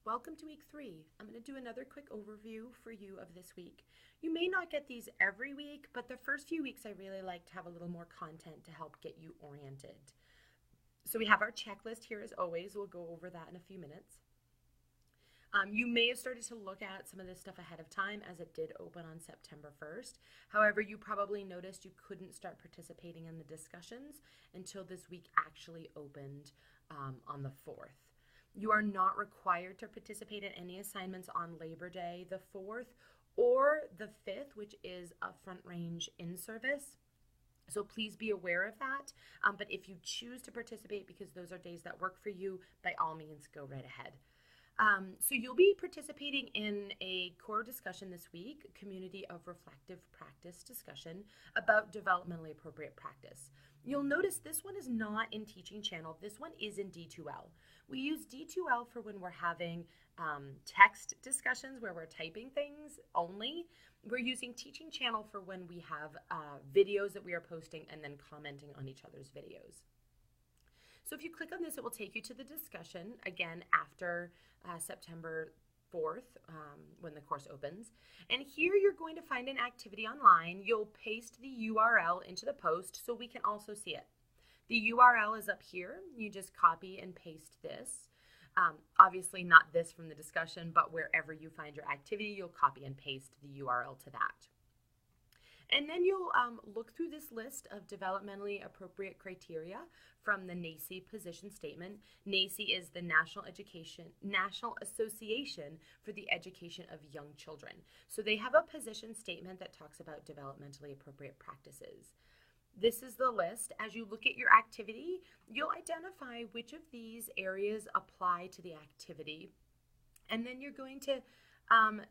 Welcome to week 3. I'm going to do another quick overview for you of this week. You may not get these every week, but the first few weeks I really like to have a little more content to help get you oriented. So we have our checklist here as always. We'll go over that in a few minutes. You may have started to look at some of this stuff ahead of time as it did open on September 1st. However, you probably noticed you couldn't start participating in the discussions until this week actually opened on the 4th. You are not required to participate in any assignments on Labor Day, the 4th, or the 5th, which is a Front Range in-service. So please be aware of that. But if you choose to participate because those are days that work for you, by all means, go right ahead. So you'll be participating in a core discussion this week, Community of Reflective Practice discussion about developmentally appropriate practice. You'll notice this one is not in Teaching Channel. This one is in D2L. We use D2L for when we're having text discussions where we're typing things only. We're using Teaching Channel for when we have videos that we are posting and then commenting on each other's videos. So if you click on this, it will take you to the discussion, again, after September 4th, when the course opens. And here you're going to find an activity online. You'll paste the URL into the post so we can also see it. The URL is up here. You just copy and paste this. Obviously not this from the discussion, but wherever you find your activity, you'll copy and paste the URL to that. And then you'll look through this list of developmentally appropriate criteria from the NAEYC position statement. NAEYC is the National Association for the Education of Young Children. So they have a position statement that talks about developmentally appropriate practices. This is the list. As you look at your activity, you'll identify which of these areas apply to the activity. And then you're going to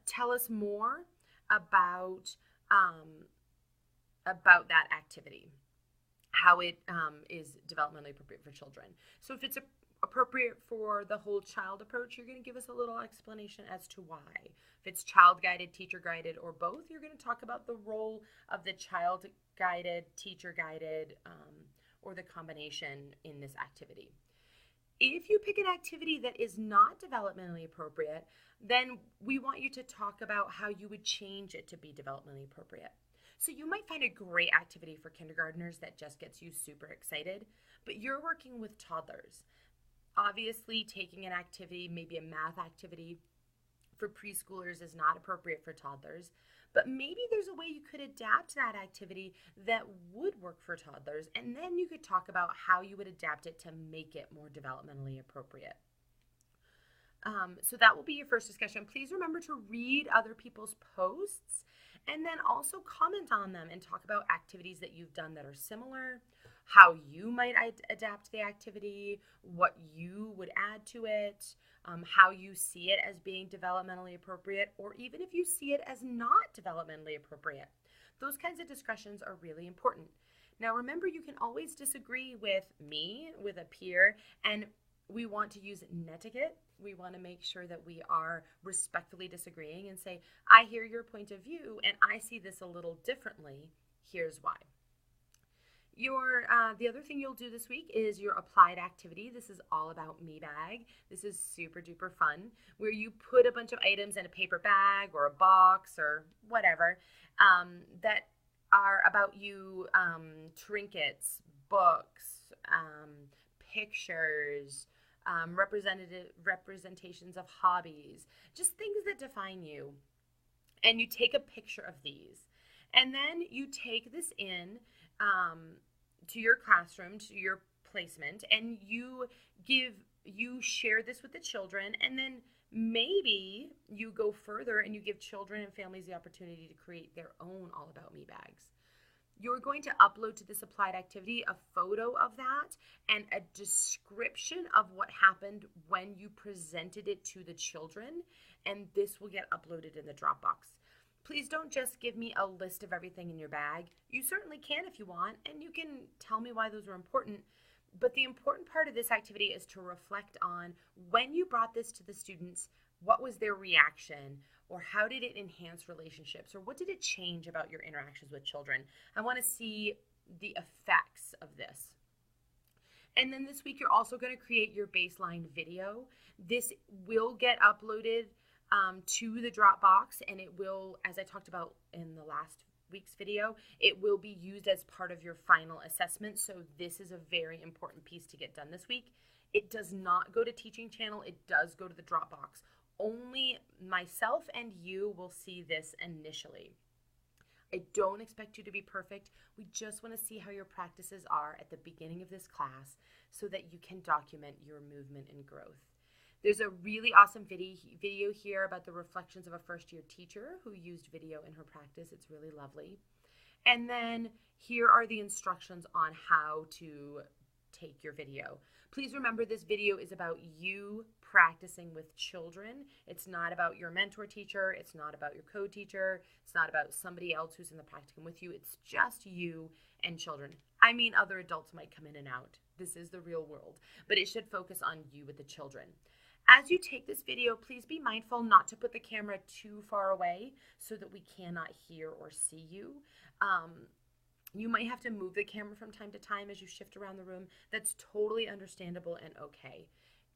tell us more about that activity, how it is developmentally appropriate for children. So if it's appropriate for the whole child approach, you're going to give us a little explanation as to why. If it's child-guided, teacher-guided, or both, you're going to talk about the role of the child-guided, teacher-guided, or the combination in this activity. If you pick an activity that is not developmentally appropriate, then we want you to talk about how you would change it to be developmentally appropriate. So you might find a great activity for kindergartners that just gets you super excited, but you're working with toddlers. Obviously, taking an activity, maybe a math activity for preschoolers is not appropriate for toddlers, but maybe there's a way you could adapt that activity that would work for toddlers, and then you could talk about how you would adapt it to make it more developmentally appropriate. So that will be your first discussion. Please remember to read other people's posts and then also comment on them and talk about activities that you've done that are similar, how you might adapt the activity, what you would add to it, how you see it as being developmentally appropriate, or even if you see it as not developmentally appropriate. Those kinds of discussions are really important. Now remember, you can always disagree with me, with a peer, and we want to use netiquette. We want to make sure that we are respectfully disagreeing and say, I hear your point of view and I see this a little differently. Here's why. The other thing you'll do this week is your applied activity. This is all about Me Bag. This is super duper fun, where you put a bunch of items in a paper bag or a box or whatever that are about you, trinkets, books, pictures, representations of hobbies, just things that define you. And you take a picture of these. And then you take this in to your classroom, to your placement, and you share this with the children, and then maybe you go further and you give children and families the opportunity to create their own All About Me bags. You're going to upload to this applied activity a photo of that and a description of what happened when you presented it to the children, and this will get uploaded in the Dropbox. Please don't just give me a list of everything in your bag. You certainly can if you want, and you can tell me why those are important. But the important part of this activity is to reflect on when you brought this to the students, what was their reaction, or how did it enhance relationships, or what did it change about your interactions with children? I want to see the effects of this. And then this week, you're also going to create your baseline video. This will get uploaded to the Dropbox, and it will, as I talked about in the last week's video, it will be used as part of your final assessment. So this is a very important piece to get done this week. It does not go to Teaching Channel. It does go to the Dropbox. Only myself and you will see this initially. I don't expect you to be perfect. We just want to see how your practices are at the beginning of this class so that you can document your movement and growth. There's a really awesome video here about the reflections of a first-year teacher who used video in her practice. It's really lovely. And then here are the instructions on how to take your video. Please remember this video is about you practicing with children. It's not about your mentor teacher. It's not about your co-teacher. It's not about somebody else who's in the practicum with you. It's just you and children. I mean, other adults might come in and out. This is the real world, but it should focus on you with the children. As you take this video, please be mindful not to put the camera too far away so that we cannot hear or see you. You might have to move the camera from time to time as you shift around the room. That's totally understandable and okay.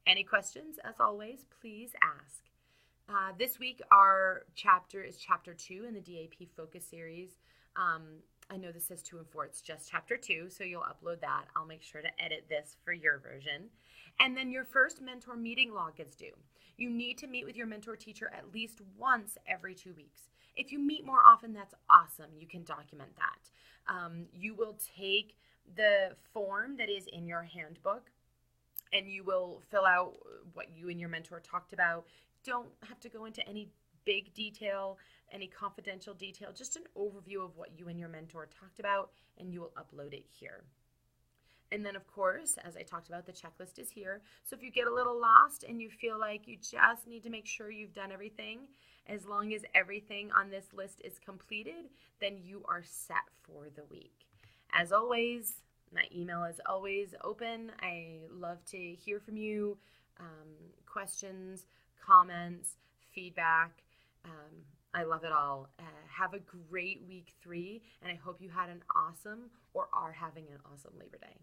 Any questions, as always, please ask. This week, our chapter is chapter 2 in the DAP Focus series. I know this says 2 and 4. It's just chapter 2, so you'll upload that. I'll make sure to edit this for your version. And then your first mentor meeting log is due. You need to meet with your mentor teacher at least once every 2 weeks. If you meet more often, that's awesome. You can document that. You will take the form that is in your handbook and you will fill out what you and your mentor talked about. Don't have to go into any big detail, any confidential detail, just an overview of what you and your mentor talked about, and you will upload it here. And then, of course, as I talked about, the checklist is here. So if you get a little lost and you feel like you just need to make sure you've done everything, as long as everything on this list is completed, then you are set for the week. As always, my email is always open. I love to hear from you, questions, comments, feedback. I love it all. Have a great week 3, and I hope you had an awesome or are having an awesome Labor Day.